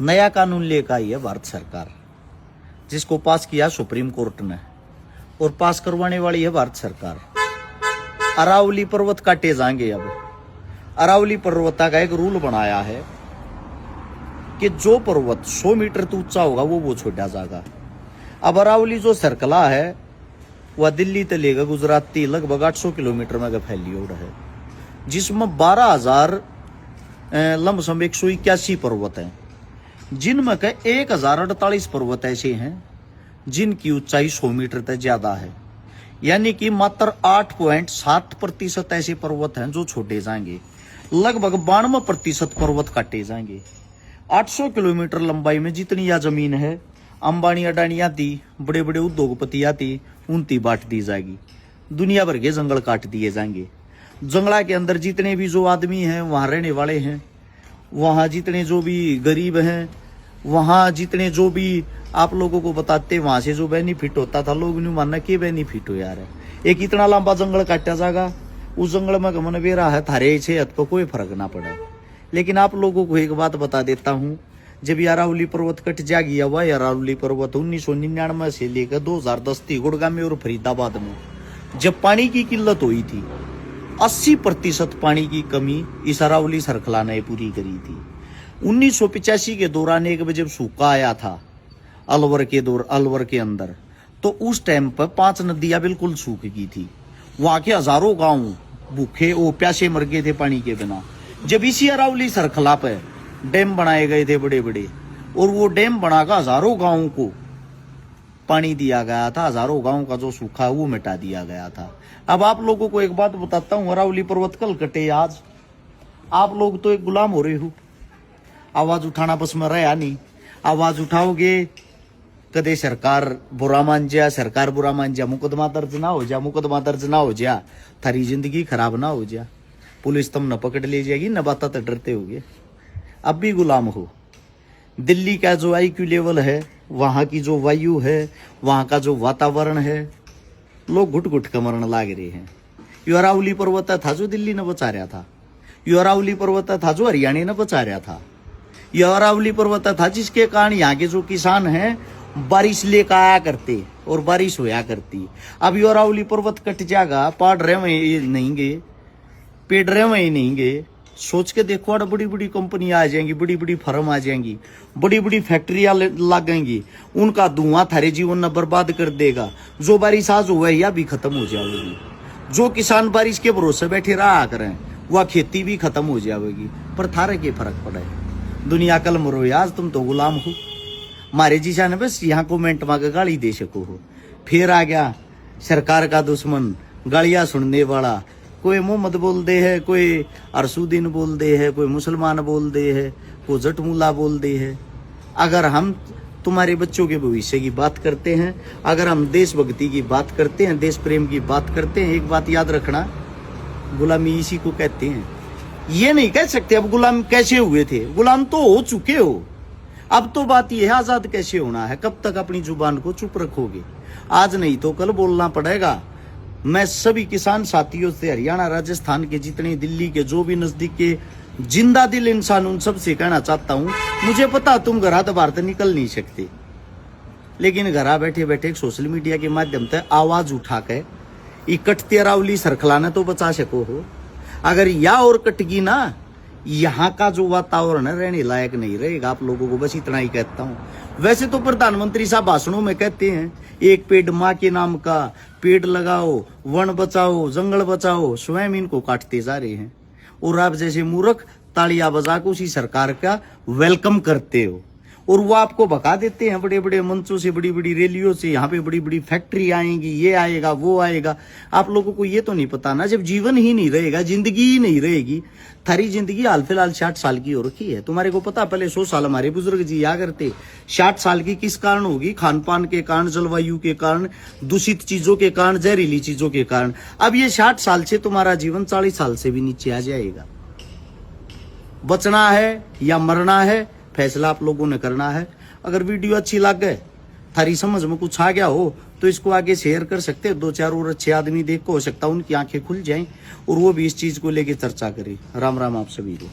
नया कानून लेकर आई है भारत सरकार, जिसको पास किया सुप्रीम कोर्ट ने और पास करवाने वाली है भारत सरकार। अरावली पर्वत काटे जाएंगे। अब अरावली पर्वत का एक रूल बनाया है कि जो पर्वत 100 मीटर तो ऊंचा होगा वो छोटा जाएगा। अब अरावली जो सर्कला है वह दिल्ली से लेकर गुजरात तक लगभग 800 किलोमीटर में फैली ओर है, जिसमें 12,000 लमसम 181 पर्वत हैं, जिनमें के 1048 पर्वत ऐसे हैं जिनकी ऊंचाई 100 मीटर तक ज्यादा है। यानी कि मात्र 8.7% ऐसे पर्वत हैं जो छोटे जाएंगे। लगभग 92% पर्वत काटे जाएंगे। 800 किलोमीटर लंबाई में जितनी यह जमीन है, अंबानी अडानी आती, बड़े बड़े उद्योगपति आती, उनती बांट दी जाएगी। दुनिया भर के जंगल काट दिए जाएंगे। जंगला के अंदर जितने भी जो आदमी हैं वहां रहने वाले हैं, वहां जितने जो भी गरीब हैं, वहां जितने जो भी आप लोगों को बताते वहां से जो बेनिफिट होता था, लोग नहीं मानना कि बेनिफिट हो यार। एक इतना लंबा जंगल काटा जाएगा, उस जंगल में गमन बेरा है, थारे सेहत पर कोई फर्क ना पड़े। लेकिन आप लोगों को एक बात बता देता हूँ, जब अरावली पर्वत कट जाएगी, वह अरावली पर्वत 1999 से लेकर 2010 तक गुड़गांव में और फरीदाबाद में जब पानी की किल्लत हुई थी, 80% पानी की कमी इस अरावली सरखला ने पूरी करी थी। 1985 के दौरान एक जब सूखा आया था अलवर के अंदर, तो उस टाइम पर 5 नदियां बिल्कुल सूख गई थी। वहां के हजारों गांव भूखे और प्यासे मर गए थे पानी के बिना। जब इसी अरावली सरखला पे डैम बनाए गए थे बड़े बड़े, और वो डैम बनाकर हजारों गांवों को पानी दिया गया था, हजारों गांव का जो सूखा वो मिटा दिया गया था। अब आप लोगों को एक बात बताता हूँ, अरावली पर्वत कल कटे आज, आप लोग तो एक गुलाम हो रहे हो। आवाज उठाना बस में रहा नहीं, आवाज उठाओगे कदे सरकार बुरा मान जा, मुकदमा दर्ज ना हो जा, थारी जिंदगी खराब ना हो जा, पुलिस तुम न पकड़ ले जाएगी, न बाता तो डरते होगे। अब भी गुलाम हो। दिल्ली का जो IQ लेवल है, वहां की जो वायु है, वहां का जो वातावरण है, लोग घुट घुट के मरण लाग रहे हैं। यो अरावली पर्वत था जो दिल्ली ने बचा रहा था, यो अरावली पर्वत था जो हरियाणा ने बचा रहा था, यह अरावली पर्वत था जिसके कारण यहाँ के जो किसान हैं बारिश लेकर आया करते और बारिश होया करती। अब ये अरावली पर्वत कट जाएगा, पेड़ रहे वही नहीं गए। सोच के देखो, बड़ी बड़ी कंपनियां आ जाएंगी, बड़ी बड़ी फर्म आ जाएंगी, बड़ी बड़ी फैक्ट्रियां लगेंगी, उनका धुआं थारे जीवन न बर्बाद कर देगा। जो बारिश आज हुआ है या भी खत्म हो जाएगी। जो किसान बारिश के भरोसे बैठे रहा करें, वह खेती भी खत्म हो जाएगी। पर थारे के फर्क पड़े, दुनिया कल मरो आज, तुम तो गुलाम हो। मारे जीसा ने बस यहाँ कमेंट मांगे गाली दे सको हो। फिर आ गया सरकार का दुश्मन, गालियां सुनने वाला। कोई मोहम्मद बोल दे है, कोई अरसुद्दीन बोल दे है, कोई मुसलमान बोल दे है, कोई जटमुला बोल दे है। अगर हम तुम्हारे बच्चों के भविष्य की बात करते हैं, अगर हम देशभक्ति की बात करते हैं, देश प्रेम की बात करते हैं, एक बात याद रखना, गुलामी इसी को कहते हैं। ये नहीं कह सकते अब गुलाम कैसे हुए थे, गुलाम तो हो चुके हो। अब तो बात यह है आजाद कैसे होना है। कब तक अपनी जुबान को चुप रखोगे? आज नहीं तो कल बोलना पड़ेगा। मैं सभी किसान साथियों से, हरियाणा राजस्थान के जितने, दिल्ली के जो भी नजदीक के जिंदा दिल इंसान, उन सब से कहना चाहता हूं, मुझे पता तुम घर तो बाहर निकल नहीं सकते, लेकिन घर बैठे बैठे सोशल मीडिया के माध्यम से आवाज उठा के इकट्ठे अरावली सरखलाना तो बचा सको हो। अगर या और कटगी ना, यहाँ का जो वातावरण है रहने लायक नहीं रहेगा। आप लोगों को बस इतना ही कहता हूँ। वैसे तो प्रधानमंत्री साहब भाषणों में कहते हैं, एक पेड़ माँ के नाम का, पेड़ लगाओ, वन बचाओ, जंगल बचाओ, स्वयं इनको काटते जा रहे हैं। और आप जैसे मूर्ख तालियां बजा के उसी सरकार का वेलकम करते हो, और वो आपको भगा देते हैं बड़े बड़े मंचों से, बड़ी बड़ी रैलियों से। यहाँ पे बड़ी बड़ी फैक्ट्री आएंगी, ये आएगा वो आएगा। आप लोगों को ये तो नहीं पता ना, जब जीवन ही नहीं रहेगा, जिंदगी ही नहीं रहेगी। थारी जिंदगी हाल फिलहाल 60 साल की हो रखी है। तुम्हारे को पता, पहले 100 साल हमारे बुजुर्ग जी या करते। 60 साल की किस कारण होगी? खान पान के कारण, जलवायु के कारण, दूषित चीजों के कारण, जहरीली चीजों के कारण। अब ये 60 साल से तुम्हारा जीवन 40 साल से भी नीचे आ जाएगा। बचना है या मरना है, फैसला आप लोगों ने करना है। अगर वीडियो अच्छी लगे, थारी समझ में कुछ आ गया हो, तो इसको आगे शेयर कर सकते हैं। 2-4 और अच्छे आदमी देख को हो सकता है उनकी आंखें खुल जाएं और वो भी इस चीज को लेके चर्चा करें। राम राम आप सभी को।